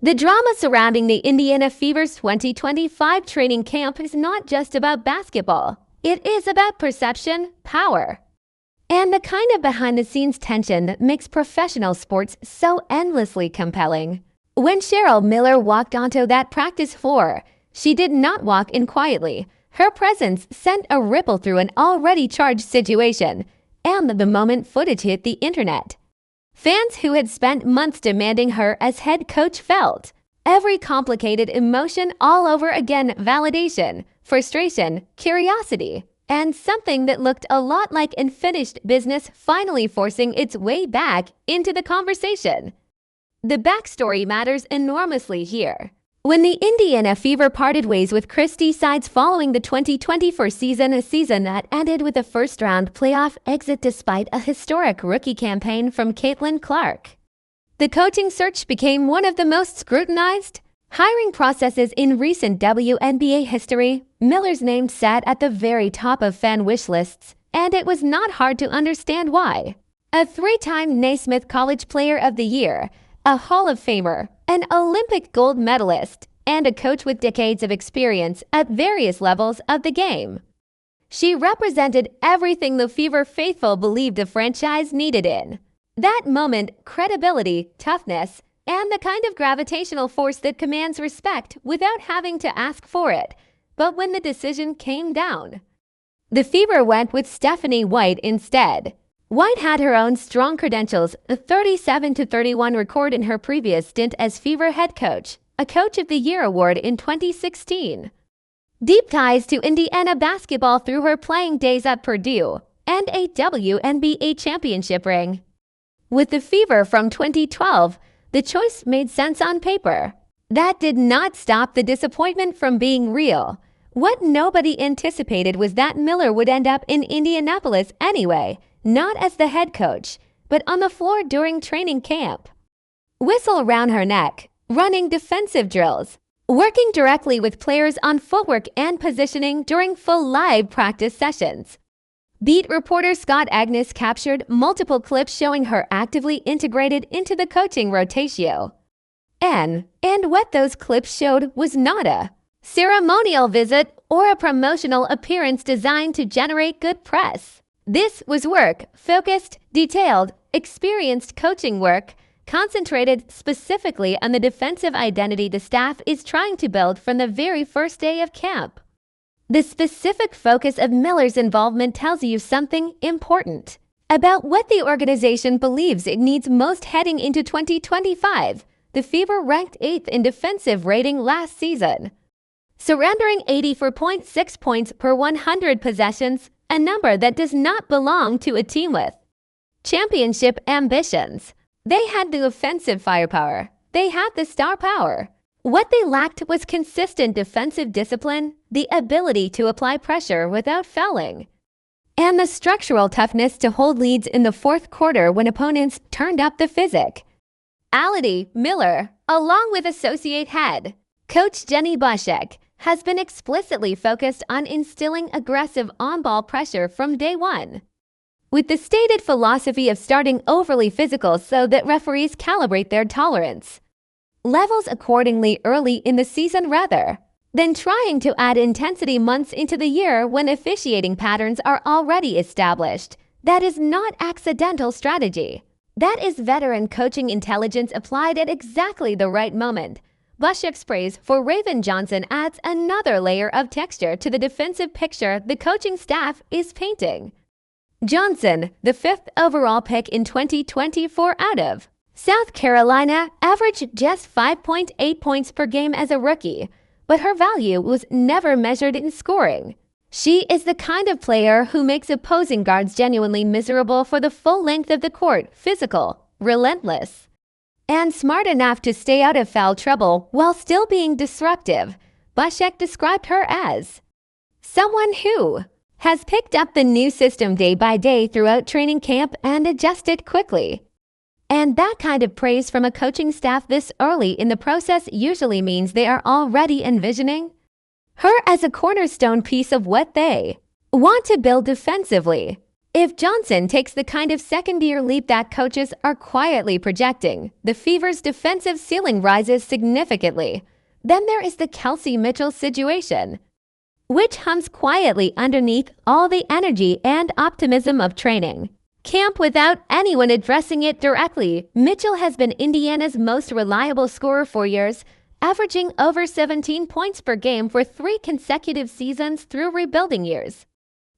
The drama surrounding the Indiana Fever's 2025 training camp is not just about basketball. It is about perception, power, and the kind of behind-the-scenes tension that makes professional sports so endlessly compelling. When Cheryl Miller walked onto that practice floor, she did not walk in quietly. Her presence sent a ripple through an already charged situation, and the moment footage hit the internet, fans who had spent months demanding her as head coach felt every complicated emotion all over again: validation, frustration, curiosity, and something that looked a lot like unfinished business finally forcing its way back into the conversation. The backstory matters enormously here. When the Indiana Fever parted ways with Christie Sides following the 2024 season, a season that ended with a first-round playoff exit despite a historic rookie campaign from Caitlin Clark, the coaching search became one of the most scrutinized hiring processes in recent WNBA history. Miller's name sat at the very top of fan wish lists, and it was not hard to understand why. A three-time Naismith College Player of the Year, a Hall of Famer, an Olympic gold medalist, and a coach with decades of experience at various levels of the game, she represented everything the Fever faithful believed the franchise needed in that moment: credibility, toughness, and the kind of gravitational force that commands respect without having to ask for it. But when the decision came down, the Fever went with Stephanie White instead. White had her own strong credentials: a 37-31 record in her previous stint as Fever head coach, a Coach of the Year award in 2016, deep ties to Indiana basketball through her playing days at Purdue, and a WNBA championship ring with the Fever from 2012. The choice made sense on paper. That did not stop the disappointment from being real. What nobody anticipated was that Miller would end up in Indianapolis anyway, not as the head coach, but on the floor during training camp. Whistle around her neck, running defensive drills, working directly with players on footwork and positioning during full live practice sessions. Beat reporter Scott Agnes captured multiple clips showing her actively integrated into the coaching rotatio. And what those clips showed was not a ceremonial visit or a promotional appearance designed to generate good press. This was work, focused, detailed, experienced coaching work, concentrated specifically on the defensive identity the staff is trying to build from the very first day of camp. The specific focus of Miller's involvement tells you something important about what the organization believes it needs most heading into 2025. The Fever ranked 8th in defensive rating last season, surrendering 84.6 points per 100 possessions, a number that does not belong to a team with championship ambitions. They had the offensive firepower. They had the star power. What they lacked was consistent defensive discipline, the ability to apply pressure without fouling, and the structural toughness to hold leads in the fourth quarter when opponents turned up the physic. Miller, along with associate head coach Jenny Bushek, has been explicitly focused on instilling aggressive on-ball pressure from day one, with the stated philosophy of starting overly physical so that referees calibrate their tolerance levels accordingly early in the season rather than trying to add intensity months into the year when officiating patterns are already established. That is not accidental strategy. That is veteran coaching intelligence applied at exactly the right moment. Bushek's praise for Raven Johnson adds another layer of texture to the defensive picture the coaching staff is painting. Johnson, the 5th overall pick in 2024 out of South Carolina, averaged just 5.8 points per game as a rookie, but her value was never measured in scoring. She is the kind of player who makes opposing guards genuinely miserable for the full length of the court: physical, relentless, and smart enough to stay out of foul trouble while still being disruptive. Bushek described her as someone who has picked up the new system day by day throughout training camp and adjusted quickly. And that kind of praise from a coaching staff this early in the process usually means they are already envisioning her as a cornerstone piece of what they want to build defensively. If Johnson takes the kind of second-year leap that coaches are quietly projecting, the Fever's defensive ceiling rises significantly. Then there is the Kelsey Mitchell situation, which hums quietly underneath all the energy and optimism of training camp without anyone addressing it directly. Mitchell has been Indiana's most reliable scorer for years, averaging over 17 points per game for 3 consecutive seasons through rebuilding years,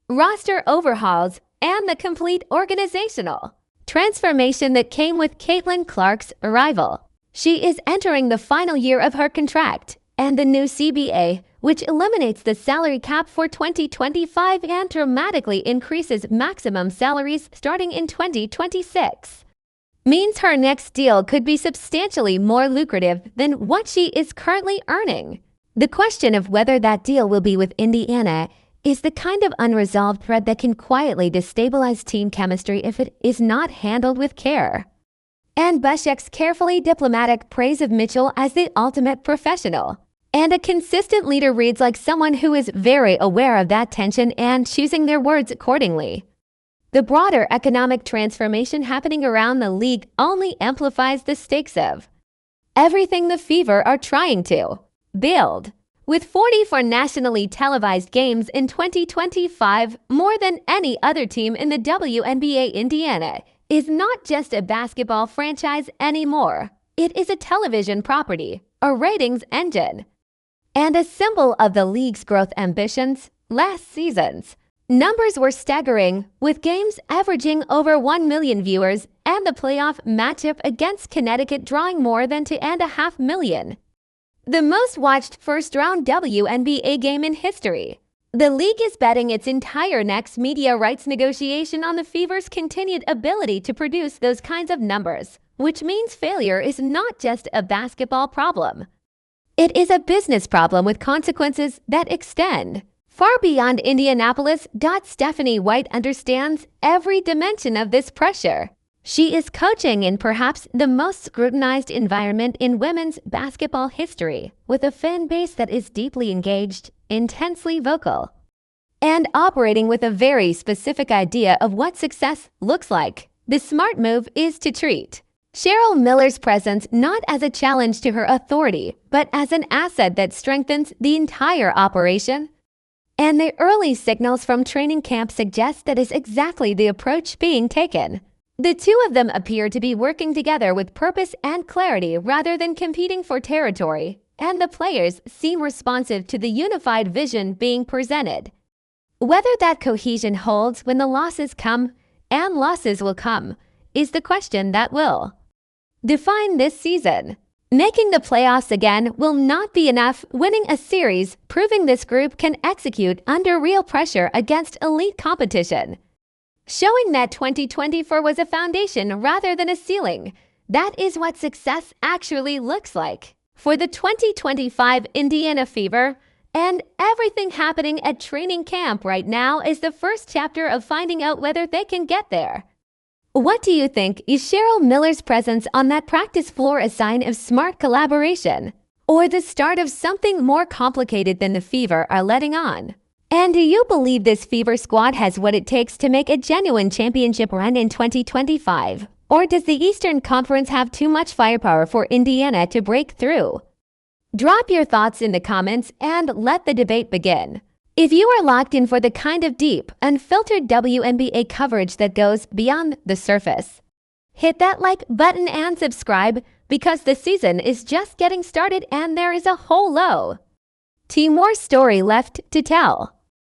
roster overhauls, and the complete organizational transformation that came with Caitlin Clark's arrival. She is entering the final year of her contract, and the new CBA, which eliminates the salary cap for 2025 and dramatically increases maximum salaries starting in 2026, means her next deal could be substantially more lucrative than what she is currently earning. The question of whether that deal will be with Indiana is the kind of unresolved thread that can quietly destabilize team chemistry if it is not handled with care. And Bushek's carefully diplomatic praise of Mitchell as the ultimate professional and a consistent leader reads like someone who is very aware of that tension and choosing their words accordingly. The broader economic transformation happening around the league only amplifies the stakes of everything the Fever are trying to build. With 44 nationally televised games in 2025, more than any other team in the WNBA, Indiana is not just a basketball franchise anymore. It is a television property, a ratings engine, and a symbol of the league's growth ambitions. Last season's numbers were staggering, with games averaging over 1 million viewers and the playoff matchup against Connecticut drawing more than 2.5 million. The most-watched first-round WNBA game in history. The league is betting its entire next media rights negotiation on the Fever's continued ability to produce those kinds of numbers, which means failure is not just a basketball problem. It is a business problem with consequences that extend far beyond Indianapolis. Stephanie White understands every dimension of this pressure. She is coaching in perhaps the most scrutinized environment in women's basketball history, with a fan base that is deeply engaged, intensely vocal, and operating with a very specific idea of what success looks like. The smart move is to treat Cheryl Miller's presence not as a challenge to her authority, but as an asset that strengthens the entire operation. And the early signals from training camp suggest that is exactly the approach being taken. The two of them appear to be working together with purpose and clarity rather than competing for territory, and the players seem responsive to the unified vision being presented. Whether that cohesion holds when the losses come, and losses will come, is the question that will define this season. Making the playoffs again will not be enough. Winning a series, proving this group can execute under real pressure against elite competition, showing that 2024 was a foundation rather than a ceiling. That is what success actually looks like for the 2025 Indiana Fever. And everything happening at training camp right now is the first chapter of finding out whether they can get there. What do you think? Is Cheryl Miller's presence on that practice floor a sign of smart collaboration, or the start of something more complicated than the Fever are letting on? And do you believe this Fever squad has what it takes to make a genuine championship run in 2025? Or does the Eastern Conference have too much firepower for Indiana to break through? Drop your thoughts in the comments and let the debate begin. If you are locked in for the kind of deep, unfiltered WNBA coverage that goes beyond the surface, hit that like button and subscribe, because the season is just getting started and there is a whole lot more story left to tell.